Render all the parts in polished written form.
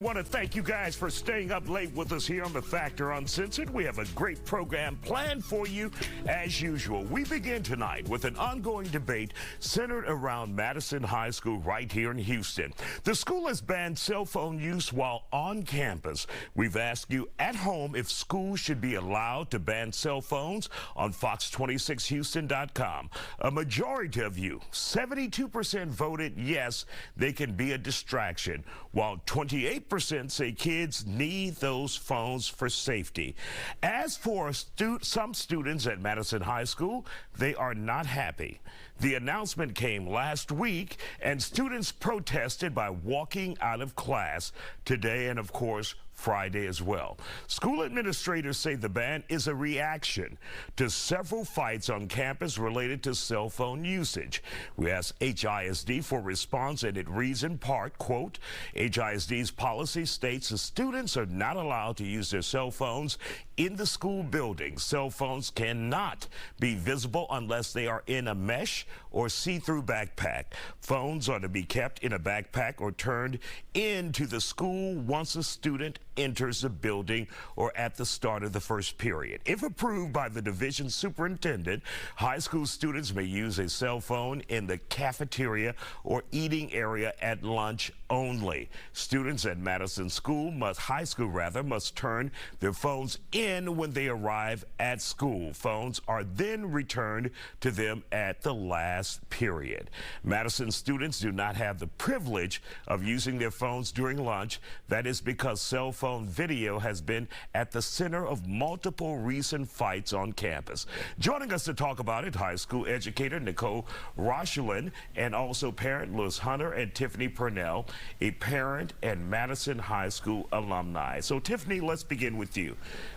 Want to thank you guys for staying up late with us here on The Factor Uncensored. We have a great program planned for you as usual. We begin tonight with an ongoing debate centered around Madison High School right here in Houston. The school has banned cell phone use while on campus. We've asked you at home if schools should be allowed to ban cell phones on Fox26Houston.com. A majority of you, 72%, voted yes, they can be a distraction, while 28% say kids need those phones for safety. As for some students at Madison High School, they are not happy. The announcement came last week, and students protested by walking out of class today and, of course, Friday as well. School administrators say the ban is a reaction to several fights on campus related to cell phone usage. We asked HISD for response, and it reads in part, quote, HISD's policy states the students are not allowed to use their cell phones in the school building. Cell phones cannot be visible unless they are in a mesh or see-through backpack. Phones are to be kept in a backpack or turned into the school once a student enters the building or at the start of the first period. If approved by the division superintendent, high school students may use a cell phone in the cafeteria or eating area at lunch only. Students at Madison High School must turn their phones in when they arrive at school. Phones are then returned to them at the last period. Madison students do not have the privilege of using their phones during lunch. That is because cell phone video has been at the center of multiple recent fights on campus. Joining us to talk about it, high school educator Nicole Rochelin and also parent Louis Hunter and Tiffany Purnell, a parent and Madison High School alumni. So Tiffany, let's begin with you.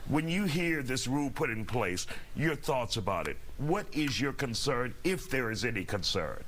When you hear this rule put in place, your thoughts about it. What is your concern, if there is any concern?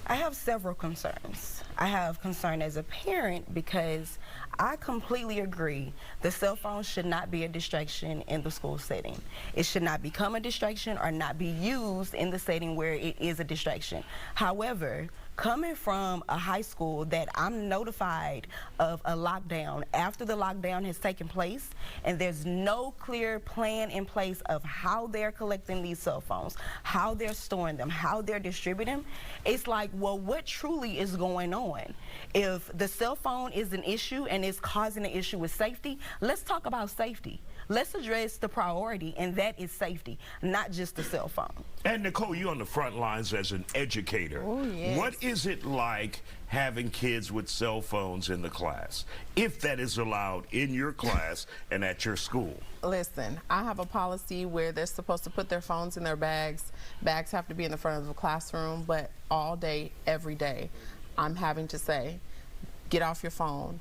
I have several concerns. I have concern as a parent because I completely agree the cell phone should not be a distraction in the school setting. It should not become a distraction or not be used in the setting where it is a distraction. However, coming from a high school that I'm notified of a lockdown after the lockdown has taken place, and there's no clear plan in place of how they're collecting these cell phones, how they're storing them, how they're distributing them, it's like, well, what truly is going on? If the cell phone is an issue and it's causing an issue with safety, let's talk about safety. Let's address the priority, and that is safety, not just the cell phone. And Nicole, you're on the front lines as an educator. Oh, yes. What is it like having kids with cell phones in the class, if that is allowed in your class and at your school? Listen, I have a policy where they're supposed to put their phones in their bags. Bags have to be in the front of the classroom, but all day, every day, I'm having to say, get off your phone.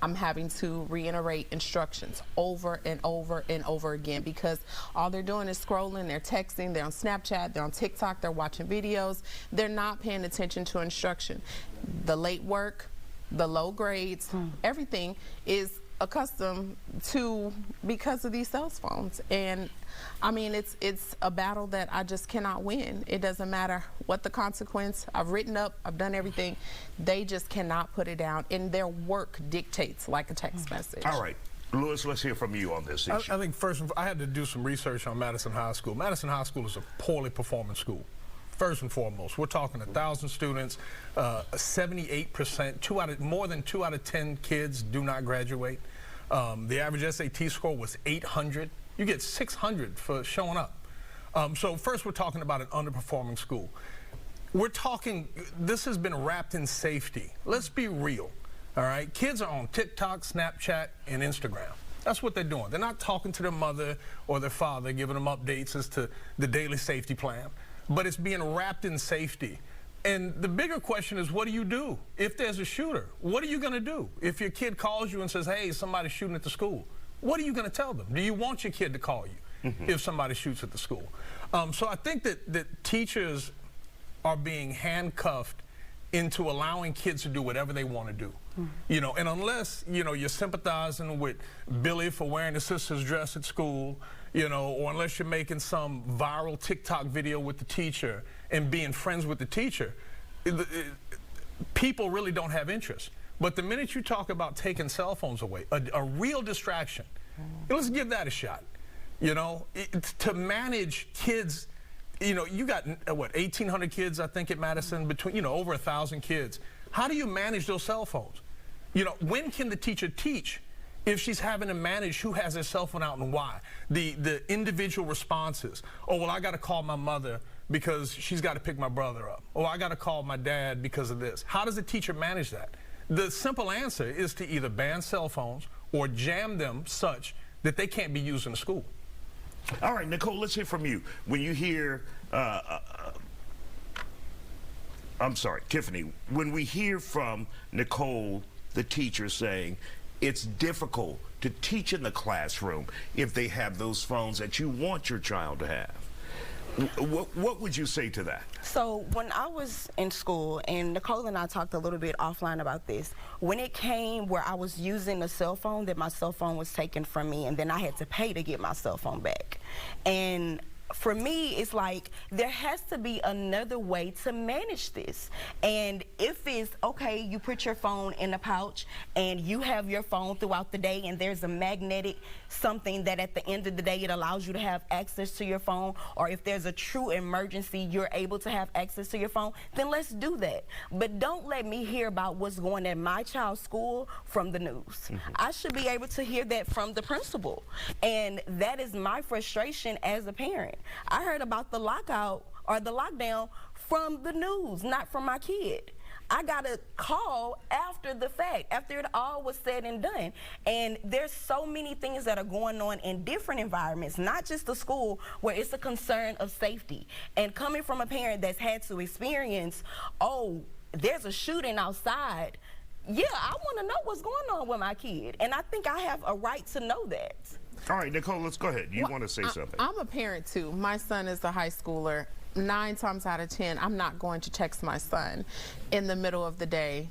I'm having to reiterate instructions over and over and over again, because all they're doing is scrolling, they're texting, they're on Snapchat, they're on TikTok, they're watching videos. They're not paying attention to instruction. The late work, the low grades, everything is accustomed to because of these cell phones. And I mean, it's a battle that I just cannot win. It doesn't matter what the consequence. I've written up, I've done everything. They just cannot put it down, and their work dictates like a text message. All right. Louis, let's hear from you on this issue. I think first, I had to do some research on Madison High School. Madison High School is a poorly performing school. First and foremost, we're talking 1,000 students, 78%, more than 2 out of 10 kids do not graduate. The average SAT score was 800. You get 600 for showing up. So first, we're talking about an underperforming school. We're talking, this has been wrapped in safety. Let's be real, all right? Kids are on TikTok, Snapchat, and Instagram. That's what they're doing. They're not talking to their mother or their father, giving them updates as to the daily safety plan, but it's being wrapped in safety. And the bigger question is, what do you do if there's a shooter? What are you going to do if your kid calls you and says, hey, somebody's shooting at the school? What are you going to tell them? Do you want your kid to call you if somebody shoots at the school? So I think that teachers are being handcuffed into allowing kids to do whatever they want to do. You know, and unless, you know, you're sympathizing with Billy for wearing his sister's dress at school, you know, or unless you're making some viral TikTok video with the teacher and being friends with the teacher, people really don't have interest. But the minute you talk about taking cell phones away, a real distraction, let's give that a shot. You know, to manage kids, you know, you got, what, 1,800 kids, I think, at Madison, between, you know, over 1,000 kids. How do you manage those cell phones? You know, when can the teacher teach if she's having to manage who has their cell phone out and why? The individual responses. Oh, well, I got to call my mother because she's got to pick my brother up. Oh, I got to call my dad because of this. How does the teacher manage that? The simple answer is to either ban cell phones or jam them such that they can't be used in the school. All right, Nicole, let's hear from you. When you hear, I'm sorry, Tiffany, when we hear from Nicole, the teacher, saying it's difficult to teach in the classroom if they have those phones that you want your child to have, what would you say to that? So when I was in school, and Nicole and I talked a little bit offline about this, when it came where I was using a cell phone, that my cell phone was taken from me, and then I had to pay to get my cell phone back. And for me, it's like there has to be another way to manage this. And if it's okay, you put your phone in a pouch and you have your phone throughout the day, and there's a magnetic something that at the end of the day it allows you to have access to your phone, or if there's a true emergency you're able to have access to your phone, then let's do that. But don't let me hear about what's going on at my child's school from the news. I should be able to hear that from the principal, and that is my frustration as a parent. I heard about the lockout or the lockdown from the news, not from my kid. I got a call after the fact, after it all was said and done. And there's so many things that are going on in different environments, not just the school, where it's a concern of safety. And coming from a parent that's had to experience, oh, there's a shooting outside, yeah, I want to know what's going on with my kid. And I think I have a right to know that. All right, Nicole, let's go ahead. You want to say something? I'm a parent too. My son is a high schooler. 9 times out of 10, I'm not going to text my son in the middle of the day.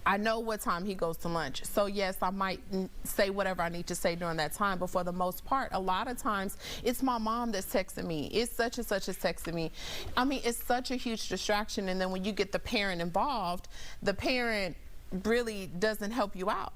I know what time he goes to lunch. So yes, I might say whatever I need to say during that time, but for the most part, a lot of times it's my mom that's texting me. It's such and such is texting me. I mean, it's such a huge distraction. And then when you get the parent involved, the parent really doesn't help you out.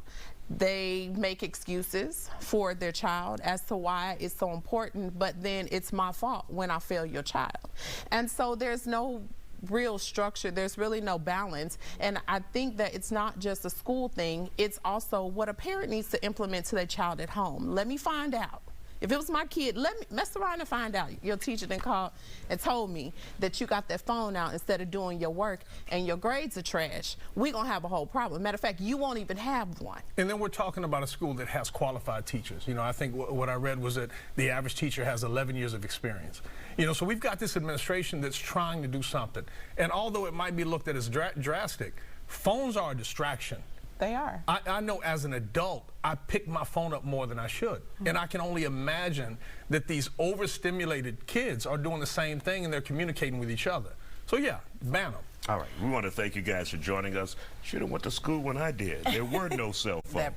They make excuses for their child as to why it's so important, but then it's my fault when I fail your child. And so there's no real structure, there's really no balance. And I think that it's not just a school thing, it's also what a parent needs to implement to their child at home. Let me find out. If it was my kid, let me mess around and find out. Your teacher then called and told me that you got that phone out instead of doing your work and your grades are trash. We're going to have a whole problem. Matter of fact, you won't even have one. And then we're talking about a school that has qualified teachers. You know, I think what I read was that the average teacher has 11 years of experience. You know, so we've got this administration that's trying to do something. And although it might be looked at as drastic, phones are a distraction. They are. I know as an adult, I pick my phone up more than I should. And I can only imagine that these overstimulated kids are doing the same thing and they're communicating with each other. So yeah, ban them. All right, we want to thank you guys for joining us. Should have went to school when I did. There were no cell phones.